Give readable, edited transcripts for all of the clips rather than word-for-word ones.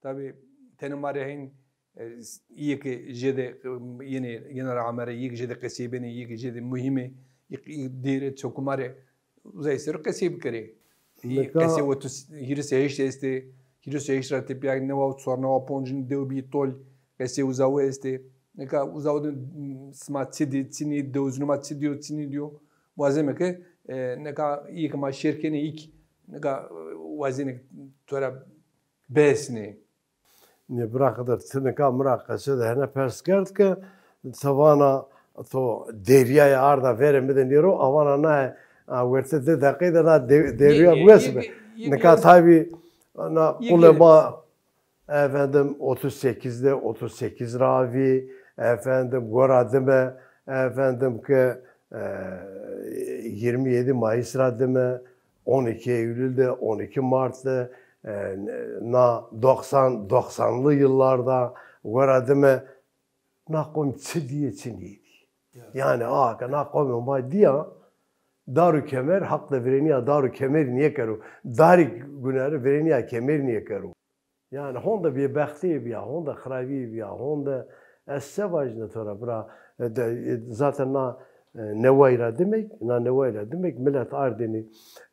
tabii tenumarihin iyi ki jede yeni ramere iyi jede kasibeni iyi jede mühimi dire çokumare uzaysır kasib kare kasi o tu hirse este hirse işte tip yani ne var sonra o ponjin de bir tol kasi uzağı este neka uzağı smart city dozunu city diyor vazeme ki neka iyi ki ma şirkeni ilk neka vazine tora besni ne bırakılır tınıka mırakası da hene perskert ki tavana to deryaya arda veremeden diyor avana ne verse de dakika da derya burası ne kadar tabi ana ulema efendim 38'de 38 ravi efendim goradime efendim ki 27 Mayıs radime 12 Eylül'de 12 Mart'ta na 90'lı yıllarda goradime nakom tsidiye çiniydi. Yani nakom ma diya daru kemer hakla vereniya daru kemer niye karu dari güneri vereniya kemer niye karu yani honda bir bekti bir honda khravi bir honda es-sevajne tora bra zaten na nevayra demek millet ardeni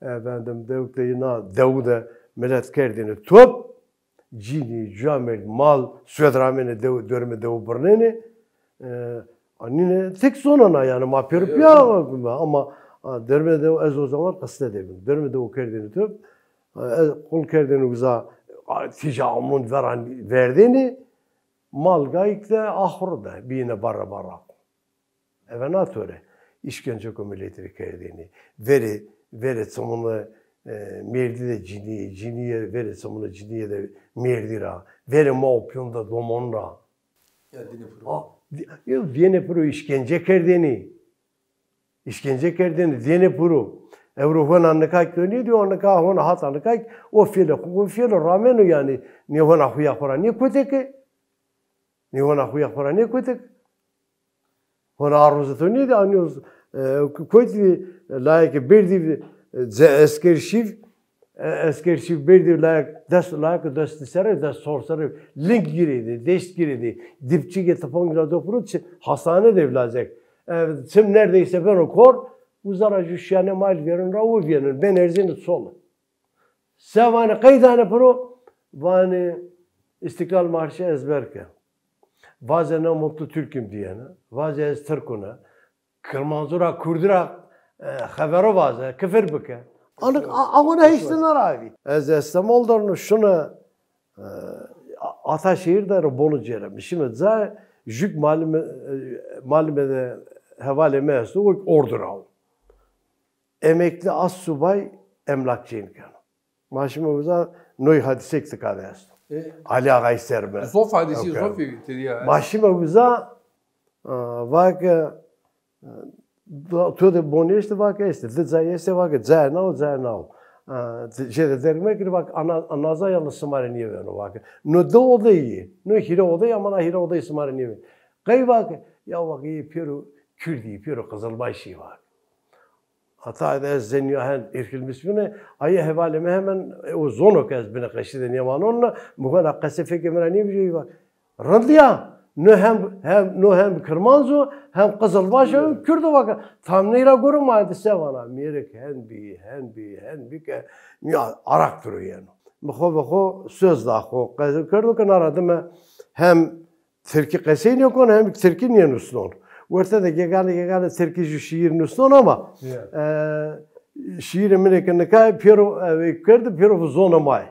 efendim devletleri na devde millet kerdini top cini camel mal südramene dörme dev burnene anine tek sonuna yani ma perpya ama derme dev az o zaman kısne devim derme dev kerdini top kul kerdini uza ticamun verdiğini mal gayikte ahırda bine barra evenatöre işkence komületiri kerdini veri somunu merdi de ciniye veri somunu ciniye de merdira veri maupyonda domonra ya dine pro işkence kerdini dine pro Evropa'nın anlıkak dönüyor diyor anlıkak ona hat anlıkak o fiile ramenu yani ne ona huya para ne köteki ne ona huya para ne kötek ona arzusu dönüyor diyor anlıyoruz kötü layık bir div esker şif bir div layık dest sere dest sorsarı link girdi dest girdi dipçi getapon grado pruç hastane devlazek sim neredeyse ben o kor uzara jüşyane mal verin ravu verin ben erzini solu sevane kaydane pro vani İstiklal Marşı ezberke vaze ne mutlu Türk'üm diyene vaze ez Türk'una kırmanzura kurdura haberi vaze küfür bike ama hiçler abi ez İstanbul'dan şunu Ataşehir'de bonu cerem şimdi za jük malime havale mesu ordur al emekli assubay emlakçıyım yani. Maaşımıza noy hadisek tıkadıyız. Ali Ağay serbe. Zof hadisi zof diyor. Maaşımıza vakı tuğda boniyeste vakı este. Zayeste vakı zaynao. Şeyde derime ki bak anaza yalı smare niye veriyor vakı. No da odayı. No hira odayı ama hira odayı smare niye veriyor. Kay vakı ya vakı piru Kürdi piru Kızılbaşı vakı. Hatta da zeniyor hen irkilmiş bine ayı hevaleme hemen o zonok ez bine kaşıdı yaman onunla muhara kasefe kemerani bir şey var. Randiya ne hem Kırmanzo hem Kızılbaşı hem Kürdü vakı tam neyra görünmedi sevana mirek hen bir ke ya arak duruyor yani. Mıho söz daha ho Kürdü kan aradım hem Türkiye kasayın yok onu hem Türkiye niye nusnon. Ortada gegane Türkçe şiirin üstüne ama şiirin menekende kay piro Kürdü piro zona may.